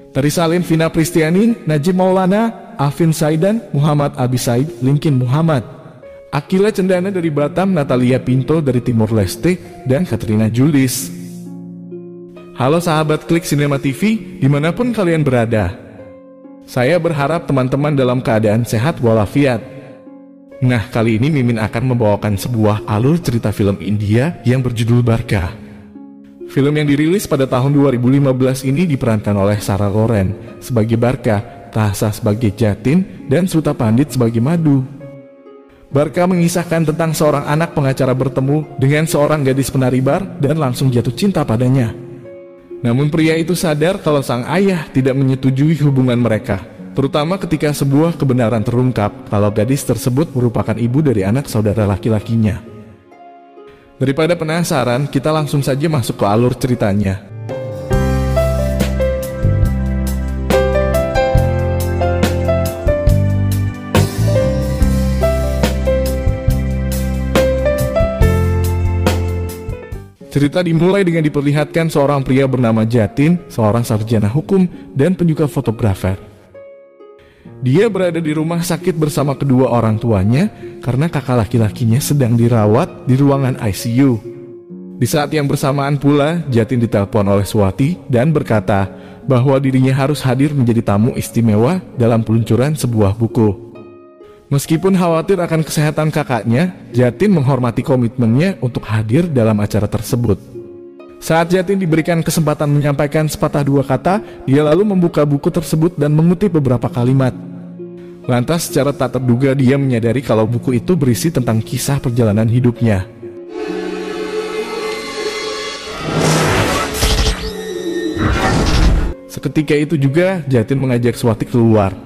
Tari Salin Vina Pristiani, Najib Maulana, Alvin Saidan, Muhammad Abi Said, Linkin Muhammad. Akila Cendana dari Batam, Natalia Pinto dari Timor Leste, dan Katrina Julis. Halo sahabat Klik Cinema TV, dimanapun kalian berada. Saya berharap teman-teman dalam keadaan sehat walafiat. Nah, kali ini Mimin akan membawakan sebuah alur cerita film India yang berjudul Barka. Film yang dirilis pada tahun 2015 ini diperankan oleh Sarah Loren sebagai Barka, Tahsa sebagai Jatin, dan Sruta Pandit sebagai Madu. Barka mengisahkan tentang seorang anak pengacara bertemu dengan seorang gadis penari bar dan langsung jatuh cinta padanya. Namun pria itu sadar kalau sang ayah tidak menyetujui hubungan mereka, terutama ketika sebuah kebenaran terungkap kalau gadis tersebut merupakan ibu dari anak saudara laki-lakinya. Daripada penasaran, kita langsung saja masuk ke alur ceritanya. Cerita dimulai dengan diperlihatkan seorang pria bernama Jatin, seorang sarjana hukum dan penyuka fotografer. Dia berada di rumah sakit bersama kedua orang tuanya karena kakak laki-lakinya sedang dirawat di ruangan ICU. Di saat yang bersamaan pula, Jatin ditelepon oleh Swati dan berkata bahwa dirinya harus hadir menjadi tamu istimewa dalam peluncuran sebuah buku. Meskipun khawatir akan kesehatan kakaknya, Jatin menghormati komitmennya untuk hadir dalam acara tersebut. Saat Jatin diberikan kesempatan menyampaikan sepatah dua kata, dia lalu membuka buku tersebut dan mengutip beberapa kalimat. Lantas secara tak terduga dia menyadari kalau buku itu berisi tentang kisah perjalanan hidupnya. Seketika itu juga Jatin mengajak Swati keluar.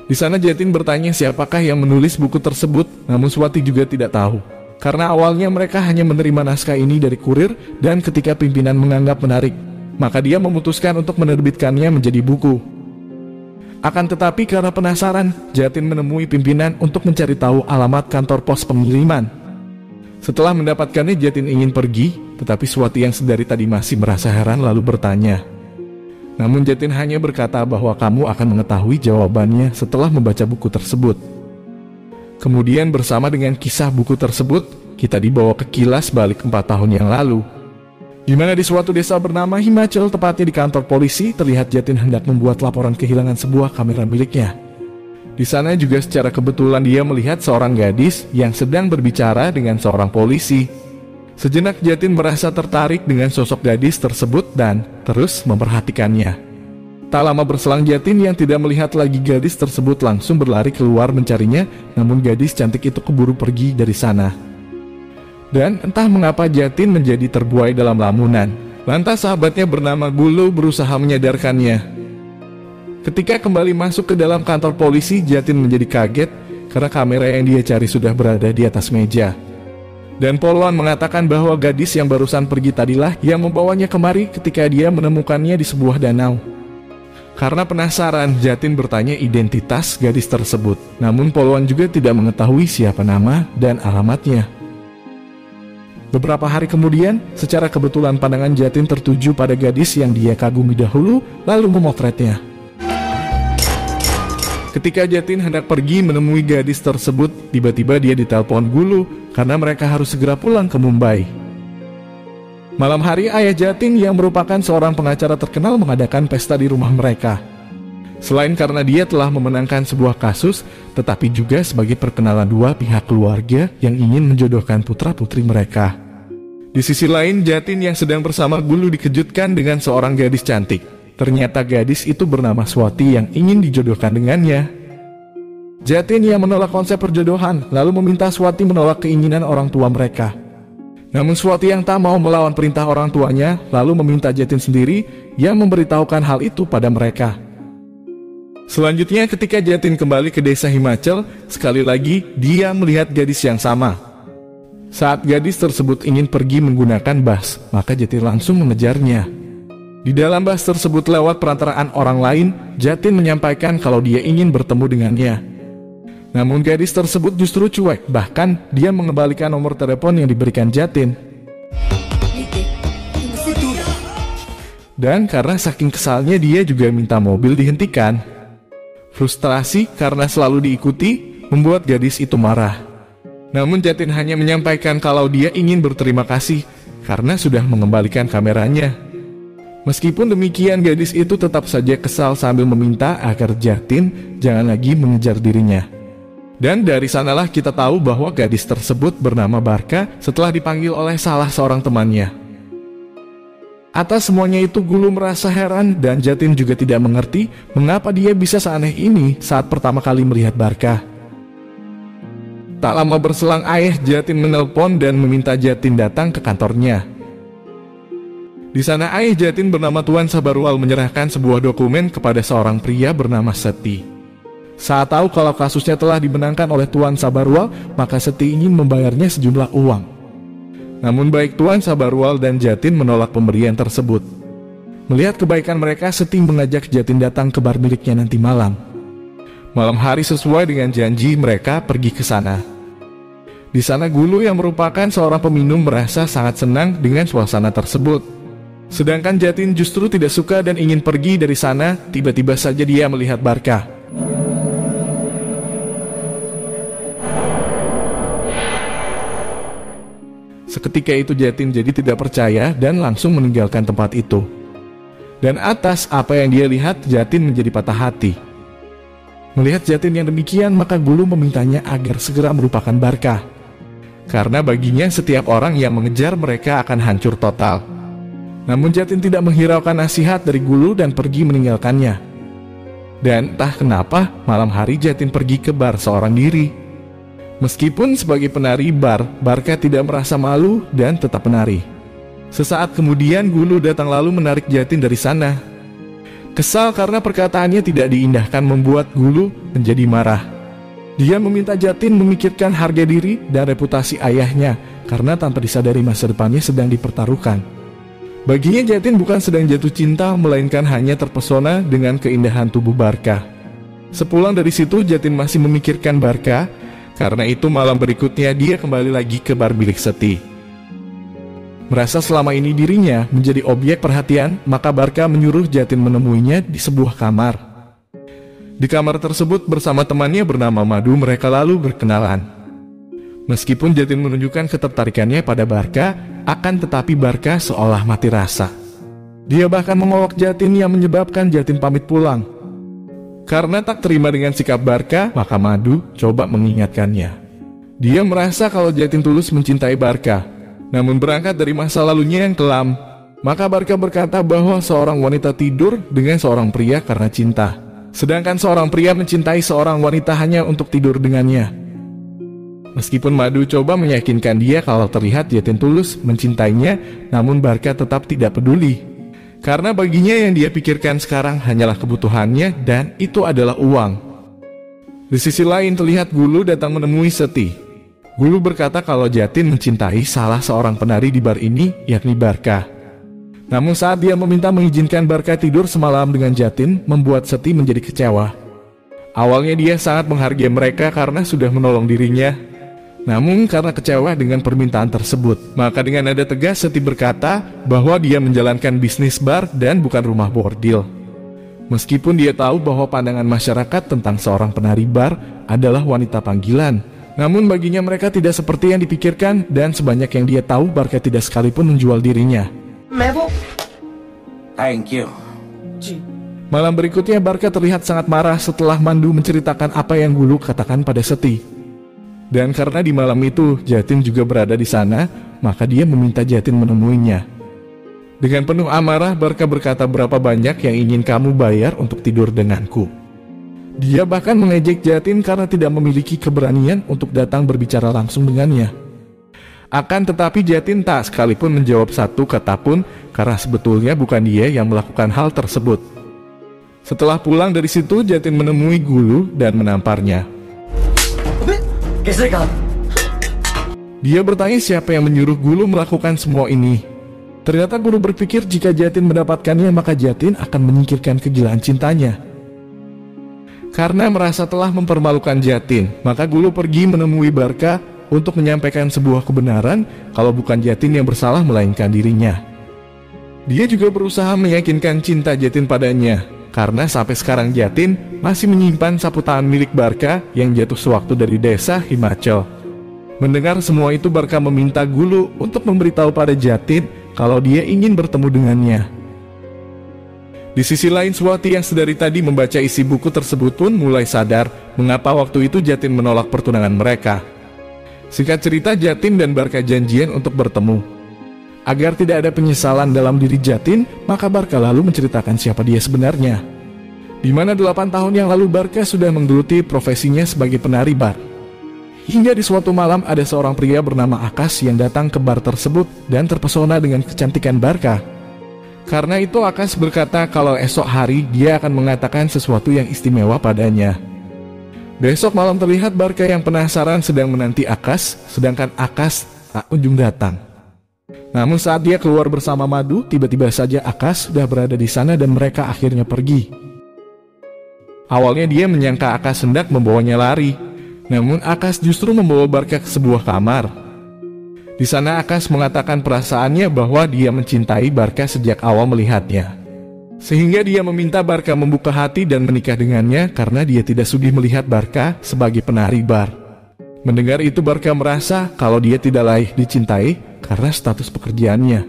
Di sana Jatin bertanya siapakah yang menulis buku tersebut, namun Swati juga tidak tahu. Karena awalnya mereka hanya menerima naskah ini dari kurir dan ketika pimpinan menganggap menarik, maka dia memutuskan untuk menerbitkannya menjadi buku. Akan tetapi karena penasaran, Jatin menemui pimpinan untuk mencari tahu alamat kantor pos pengiriman. Setelah mendapatkannya, Jatin ingin pergi, tetapi Swati yang sedari tadi masih merasa heran lalu bertanya. Namun Jatin hanya berkata bahwa kamu akan mengetahui jawabannya setelah membaca buku tersebut. Kemudian bersama dengan kisah buku tersebut, kita dibawa ke kilas balik 4 tahun yang lalu. Di mana di suatu desa bernama Himachal, tepatnya di kantor polisi, terlihat Jatin hendak membuat laporan kehilangan sebuah kamera miliknya. Di sana juga secara kebetulan dia melihat seorang gadis yang sedang berbicara dengan seorang polisi. Sejenak Jatin merasa tertarik dengan sosok gadis tersebut dan terus memperhatikannya. Tak lama berselang Jatin yang tidak melihat lagi gadis tersebut langsung berlari keluar mencarinya, namun gadis cantik itu keburu pergi dari sana. Dan entah mengapa Jatin menjadi terbuai dalam lamunan. Lantas sahabatnya bernama Gulu berusaha menyadarkannya. Ketika kembali masuk ke dalam kantor polisi, Jatin menjadi kaget karena kamera yang dia cari sudah berada di atas meja. Dan Polwan mengatakan bahwa gadis yang barusan pergi tadilah yang membawanya kemari ketika dia menemukannya di sebuah danau. Karena penasaran, Jatin bertanya identitas gadis tersebut. Namun Polwan juga tidak mengetahui siapa nama dan alamatnya. Beberapa hari kemudian, secara kebetulan pandangan Jatin tertuju pada gadis yang dia kagumi dahulu, lalu memotretnya. Ketika Jatin hendak pergi menemui gadis tersebut, tiba-tiba dia ditelepon Gulu karena mereka harus segera pulang ke Mumbai. Malam hari, ayah Jatin yang merupakan seorang pengacara terkenal mengadakan pesta di rumah mereka. Selain karena dia telah memenangkan sebuah kasus, tetapi juga sebagai perkenalan dua pihak keluarga yang ingin menjodohkan putra-putri mereka. Di sisi lain, Jatin yang sedang bersama Gulu dikejutkan dengan seorang gadis cantik. Ternyata gadis itu bernama Swati yang ingin dijodohkan dengannya. Jatin yang menolak konsep perjodohan, lalu meminta Swati menolak keinginan orang tua mereka. Namun Swati yang tak mau melawan perintah orang tuanya, lalu meminta Jatin sendiri yang memberitahukan hal itu pada mereka. Selanjutnya ketika Jatin kembali ke desa Himachal, sekali lagi dia melihat gadis yang sama. Saat gadis tersebut ingin pergi menggunakan bas, maka Jatin langsung mengejarnya. Di dalam bas tersebut lewat perantaraan orang lain, Jatin menyampaikan kalau dia ingin bertemu dengannya. Namun gadis tersebut justru cuek, bahkan dia mengembalikan nomor telepon yang diberikan Jatin. Dan karena saking kesalnya dia juga minta mobil dihentikan. Frustrasi karena selalu diikuti membuat gadis itu marah. Namun Jatin hanya menyampaikan kalau dia ingin berterima kasih karena sudah mengembalikan kameranya. Meskipun demikian, gadis itu tetap saja kesal sambil meminta agar Jatin jangan lagi mengejar dirinya. Dan dari sanalah kita tahu bahwa gadis tersebut bernama Barka setelah dipanggil oleh salah seorang temannya. Atas semuanya itu Gulu merasa heran dan Jatin juga tidak mengerti mengapa dia bisa seaneh ini saat pertama kali melihat Barka. Tak lama berselang ayah Jatin menelpon dan meminta Jatin datang ke kantornya. Di sana ayah Jatin bernama Tuan Sabarwal menyerahkan sebuah dokumen kepada seorang pria bernama Seti. Saat tahu kalau kasusnya telah dimenangkan oleh Tuan Sabarwal, maka Seti ingin membayarnya sejumlah uang. Namun baik Tuan Sabarwal dan Jatin menolak pemberian tersebut. Melihat kebaikan mereka, Seti mengajak Jatin datang ke bar miliknya nanti malam. Malam hari sesuai dengan janji mereka pergi ke sana. Di sana Gulu yang merupakan seorang peminum merasa sangat senang dengan suasana tersebut. Sedangkan Jatin justru tidak suka dan ingin pergi dari sana. Tiba-tiba saja dia melihat Barka. Seketika itu Jatin jadi tidak percaya dan langsung meninggalkan tempat itu. Dan atas apa yang dia lihat, Jatin menjadi patah hati. Melihat Jatin yang demikian, maka Gulu memintanya agar segera melupakan Barka. Karena baginya setiap orang yang mengejar mereka akan hancur total. Namun Jatin tidak menghiraukan nasihat dari Gulu dan pergi meninggalkannya. Dan entah kenapa malam hari Jatin pergi ke bar seorang diri. Meskipun sebagai penari bar, Barka tidak merasa malu dan tetap menari. Sesaat kemudian Gulu datang lalu menarik Jatin dari sana. Kesal karena perkataannya tidak diindahkan membuat Gulu menjadi marah. Dia meminta Jatin memikirkan harga diri dan reputasi ayahnya karena tanpa disadari masa depannya sedang dipertaruhkan. Baginya Jatin bukan sedang jatuh cinta, melainkan hanya terpesona dengan keindahan tubuh Barka. Sepulang dari situ Jatin masih memikirkan Barka. Karena itu malam berikutnya dia kembali lagi ke bar milik Seti. Merasa selama ini dirinya menjadi objek perhatian, maka Barka menyuruh Jatin menemuinya di sebuah kamar. Di kamar tersebut bersama temannya bernama Madu, mereka lalu berkenalan. Meskipun Jatin menunjukkan ketertarikannya pada Barka, akan tetapi Barka seolah mati rasa. Dia bahkan mengolok Jatin yang menyebabkan Jatin pamit pulang. Karena tak terima dengan sikap Barka, maka Madu coba mengingatkannya. Dia merasa kalau Jatin tulus mencintai Barka. Namun berangkat dari masa lalunya yang kelam, maka Barka berkata bahwa seorang wanita tidur dengan seorang pria karena cinta. Sedangkan seorang pria mencintai seorang wanita hanya untuk tidur dengannya. Meskipun Madu coba meyakinkan dia kalau terlihat Jatin tulus mencintainya, namun Barka tetap tidak peduli. Karena baginya yang dia pikirkan sekarang hanyalah kebutuhannya dan itu adalah uang. Di sisi lain terlihat Gulu datang menemui Seti. Gulu berkata kalau Jatin mencintai salah seorang penari di bar ini, yakni Barka. Namun saat dia meminta mengizinkan Barka tidur semalam dengan Jatin, membuat Seti menjadi kecewa. Awalnya dia sangat menghargai mereka karena sudah menolong dirinya. Namun karena kecewa dengan permintaan tersebut, maka dengan nada tegas Seti berkata bahwa dia menjalankan bisnis bar dan bukan rumah bordil. Meskipun dia tahu bahwa pandangan masyarakat tentang seorang penari bar adalah wanita panggilan, namun baginya mereka tidak seperti yang dipikirkan dan sebanyak yang dia tahu Barka tidak sekalipun menjual dirinya. Thank you. Malam berikutnya Barka terlihat sangat marah setelah Mandu menceritakan apa yang Gulu katakan pada Seti. Dan karena di malam itu Jatin juga berada di sana, maka dia meminta Jatin menemuinya. Dengan penuh amarah Barka berkata berapa banyak yang ingin kamu bayar untuk tidur denganku. Dia bahkan mengejek Jatin karena tidak memiliki keberanian untuk datang berbicara langsung dengannya. Akan tetapi Jatin tak sekalipun menjawab satu kata pun karena sebetulnya bukan dia yang melakukan hal tersebut. Setelah pulang dari situ Jatin menemui Gulu dan menamparnya. Dia bertanya siapa yang menyuruh Gulu melakukan semua ini. Ternyata Gulu berpikir jika Jatin mendapatkannya maka Jatin akan menyingkirkan kegilaan cintanya. Karena merasa telah mempermalukan Jatin, maka Gulu pergi menemui Barka untuk menyampaikan sebuah kebenaran kalau bukan Jatin yang bersalah melainkan dirinya. Dia juga berusaha meyakinkan cinta Jatin padanya, karena sampai sekarang Jatin masih menyimpan sapu tangan milik Barka yang jatuh sewaktu dari desa Himachal. Mendengar semua itu, Barka meminta Gulu untuk memberitahu pada Jatin kalau dia ingin bertemu dengannya. Di sisi lain, Swati yang sedari tadi membaca isi buku tersebut pun mulai sadar mengapa waktu itu Jatin menolak pertunangan mereka. Singkat cerita, Jatin dan Barka janjian untuk bertemu. Agar tidak ada penyesalan dalam diri Jatin, maka Barka lalu menceritakan siapa dia sebenarnya. Di mana 8 tahun yang lalu Barka sudah menggeluti profesinya sebagai penari bar. Hingga di suatu malam ada seorang pria bernama Akas yang datang ke bar tersebut dan terpesona dengan kecantikan Barka. Karena itu Akas berkata kalau esok hari dia akan mengatakan sesuatu yang istimewa padanya. Besok malam terlihat Barka yang penasaran sedang menanti Akas, sedangkan Akas tak kunjung datang. Namun saat dia keluar bersama Madu, tiba-tiba saja Akas sudah berada di sana dan mereka akhirnya pergi. Awalnya dia menyangka Akas hendak membawanya lari, namun Akas justru membawa Barka ke sebuah kamar. Di sana Akas mengatakan perasaannya bahwa dia mencintai Barka sejak awal melihatnya. Sehingga dia meminta Barka membuka hati dan menikah dengannya karena dia tidak sudi melihat Barka sebagai penari bar. Mendengar itu Barka merasa kalau dia tidak layak dicintai karena status pekerjaannya.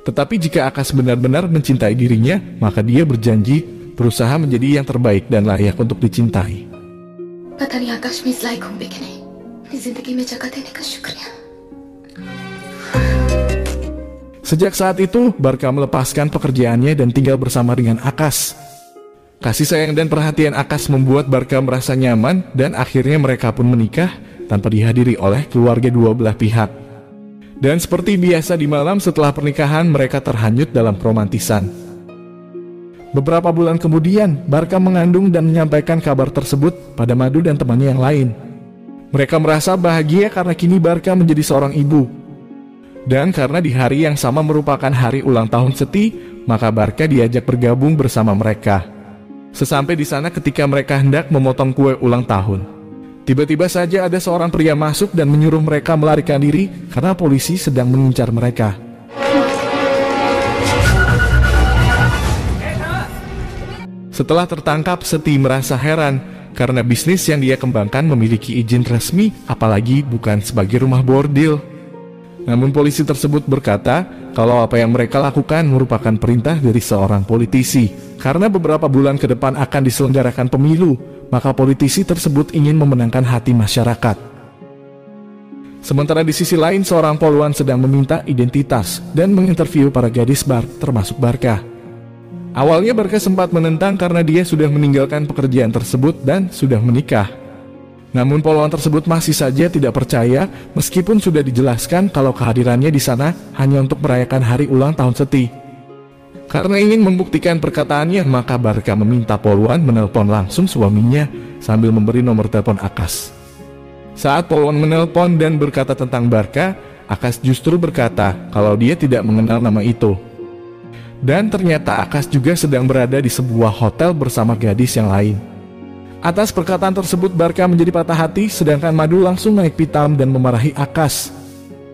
Tetapi jika Akas benar-benar mencintai dirinya, maka dia berjanji berusaha menjadi yang terbaik dan layak untuk dicintai. Patani Akash में इस लायक हूँ कि नहीं, अपनी जिंदगी में जगह देने का शुक्रिया. Sejak saat itu, Barka melepaskan pekerjaannya dan tinggal bersama dengan Akas. Kasih sayang dan perhatian Akas membuat Barka merasa nyaman dan akhirnya mereka pun menikah tanpa dihadiri oleh keluarga dua belah pihak. Dan seperti biasa di malam setelah pernikahan, mereka terhanyut dalam keromantisan. Beberapa bulan kemudian, Barka mengandung dan menyampaikan kabar tersebut pada Madu dan temannya yang lain. Mereka merasa bahagia karena kini Barka menjadi seorang ibu. Dan karena di hari yang sama merupakan hari ulang tahun Seti, maka Barka diajak bergabung bersama mereka. Sesampai di sana ketika mereka hendak memotong kue ulang tahun, tiba-tiba saja ada seorang pria masuk dan menyuruh mereka melarikan diri karena polisi sedang mengincar mereka. Setelah tertangkap, Seti merasa heran karena bisnis yang dia kembangkan memiliki izin resmi, apalagi bukan sebagai rumah bordil. Namun polisi tersebut berkata kalau apa yang mereka lakukan merupakan perintah dari seorang politisi. Karena beberapa bulan ke depan akan diselenggarakan pemilu, maka politisi tersebut ingin memenangkan hati masyarakat. Sementara di sisi lain, seorang poluan sedang meminta identitas dan menginterview para gadis bar, termasuk Barka. Awalnya Barka sempat menentang karena dia sudah meninggalkan pekerjaan tersebut dan sudah menikah. Namun poluan tersebut masih saja tidak percaya meskipun sudah dijelaskan kalau kehadirannya di sana hanya untuk merayakan hari ulang tahun Seti. Karena ingin membuktikan perkataannya, maka Barka meminta poluan menelpon langsung suaminya sambil memberi nomor telepon Akas. Saat poluan menelpon dan berkata tentang Barka, Akas justru berkata kalau dia tidak mengenal nama itu. Dan ternyata Akas juga sedang berada di sebuah hotel bersama gadis yang lain. Atas perkataan tersebut Barka menjadi patah hati, sedangkan Madu langsung naik pitam dan memarahi Akas.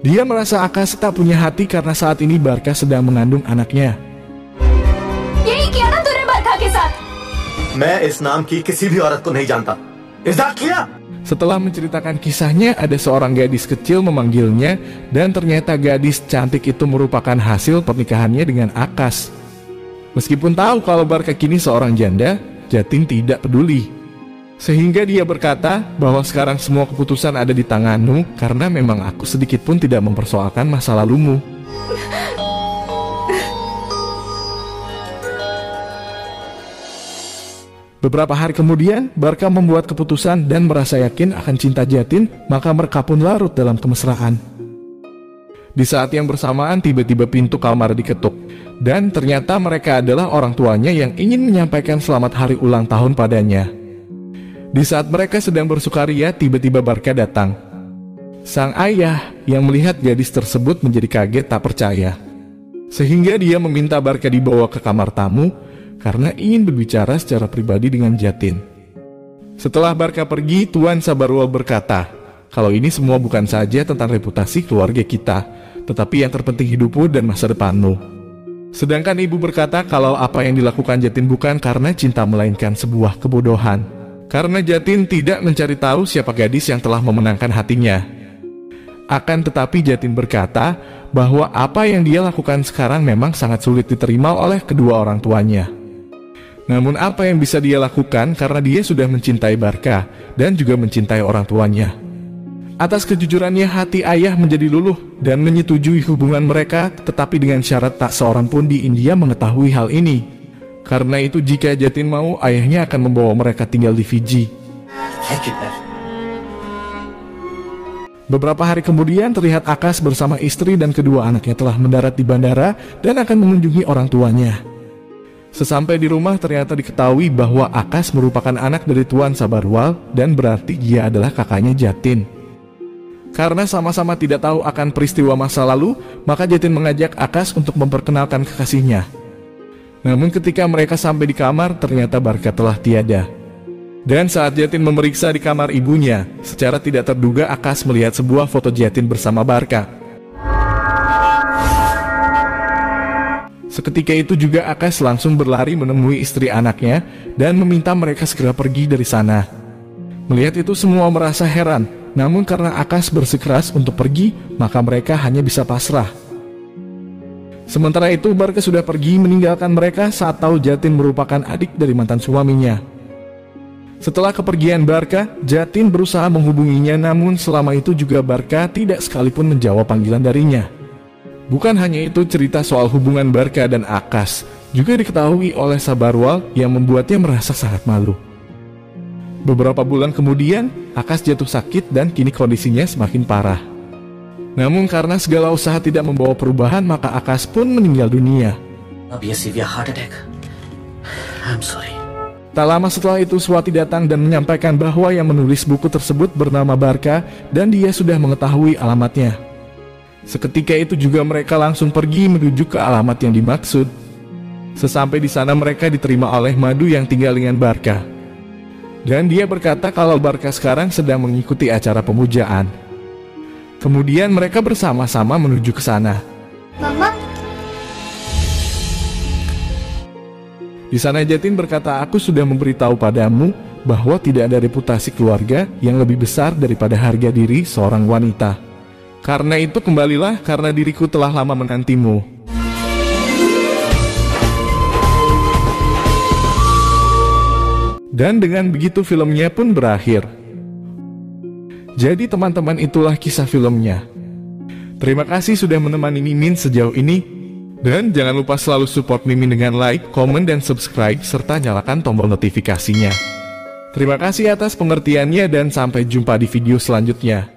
Dia merasa Akas tak punya hati karena saat ini Barka sedang mengandung anaknya. यही किया ना तूने बरखा के साथ? मैं इस नाम की किसी भी औरत को नहीं जानता. Is that clear? Setelah menceritakan kisahnya, ada seorang gadis kecil memanggilnya dan ternyata gadis cantik itu merupakan hasil pernikahannya dengan Akas. Meskipun tahu kalau Barka kini seorang janda, Jatin tidak peduli. Sehingga dia berkata bahwa sekarang semua keputusan ada di tanganmu karena memang aku sedikit pun tidak mempersoalkan masa lalumu. Beberapa hari kemudian, Barka membuat keputusan dan merasa yakin akan cinta Jatin, maka mereka pun larut dalam kemesraan. Di saat yang bersamaan, tiba-tiba pintu kamar diketuk, dan ternyata mereka adalah orang tuanya yang ingin menyampaikan selamat hari ulang tahun padanya. Di saat mereka sedang bersukaria, tiba-tiba Barka datang. Sang ayah yang melihat gadis tersebut menjadi kaget tak percaya. Sehingga dia meminta Barka dibawa ke kamar tamu, karena ingin berbicara secara pribadi dengan Jatin. Setelah Barka pergi, Tuan Sabarwal berkata, kalau ini semua bukan saja tentang reputasi keluarga kita, tetapi yang terpenting hidupmu dan masa depanmu. Sedangkan ibu berkata kalau apa yang dilakukan Jatin bukan karena cinta melainkan sebuah kebodohan. Karena Jatin tidak mencari tahu siapa gadis yang telah memenangkan hatinya. Akan tetapi Jatin berkata bahwa apa yang dia lakukan sekarang memang sangat sulit diterima oleh kedua orang tuanya. Namun apa yang bisa dia lakukan karena dia sudah mencintai Barka dan juga mencintai orang tuanya. Atas kejujurannya hati ayah menjadi luluh dan menyetujui hubungan mereka, tetapi dengan syarat tak seorang pun di India mengetahui hal ini. Karena itu jika Jatin mau, ayahnya akan membawa mereka tinggal di Fiji. Beberapa hari kemudian terlihat Akash bersama istri dan kedua anaknya telah mendarat di bandara dan akan mengunjungi orang tuanya. Sesampai di rumah ternyata diketahui bahwa Akash merupakan anak dari Tuan Sabarwal dan berarti dia adalah kakaknya Jatin. Karena sama-sama tidak tahu akan peristiwa masa lalu, maka Jatin mengajak Akash untuk memperkenalkan kekasihnya. Namun ketika mereka sampai di kamar, ternyata Barka telah tiada. Dan saat Jatin memeriksa di kamar ibunya, secara tidak terduga Akash melihat sebuah foto Jatin bersama Barka. Seketika itu juga Akash langsung berlari menemui istri anaknya dan meminta mereka segera pergi dari sana. Melihat itu semua merasa heran, namun karena Akash bersikeras untuk pergi, maka mereka hanya bisa pasrah. Sementara itu Barka sudah pergi meninggalkan mereka saat tahu Jatin merupakan adik dari mantan suaminya. Setelah kepergian Barka, Jatin berusaha menghubunginya, namun selama itu juga Barka tidak sekalipun menjawab panggilan darinya. Bukan hanya itu, cerita soal hubungan Barka dan Akash juga diketahui oleh Sabarwal yang membuatnya merasa sangat malu. Beberapa bulan kemudian, Akash jatuh sakit dan kini kondisinya semakin parah. Namun karena segala usaha tidak membawa perubahan, maka Akash pun meninggal dunia. Tak lama setelah itu, Swati datang dan menyampaikan bahwa yang menulis buku tersebut bernama Barka dan dia sudah mengetahui alamatnya. Seketika itu juga mereka langsung pergi menuju ke alamat yang dimaksud. Sesampai di sana mereka diterima oleh Madu yang tinggal dengan Barka. Dan dia berkata kalau Barka sekarang sedang mengikuti acara pemujaan. Kemudian mereka bersama-sama menuju ke sana. Mama. Di sana Jatin berkata, aku sudah memberitahu padamu bahwa tidak ada reputasi keluarga yang lebih besar daripada harga diri seorang wanita. Karena itu kembalilah, karena diriku telah lama menantimu. Dan dengan begitu filmnya pun berakhir. Jadi teman-teman, itulah kisah filmnya. Terima kasih sudah menemani Mimin sejauh ini. Dan jangan lupa selalu support Mimin dengan like, komen, dan subscribe, serta nyalakan tombol notifikasinya. Terima kasih atas pengertiannya dan sampai jumpa di video selanjutnya.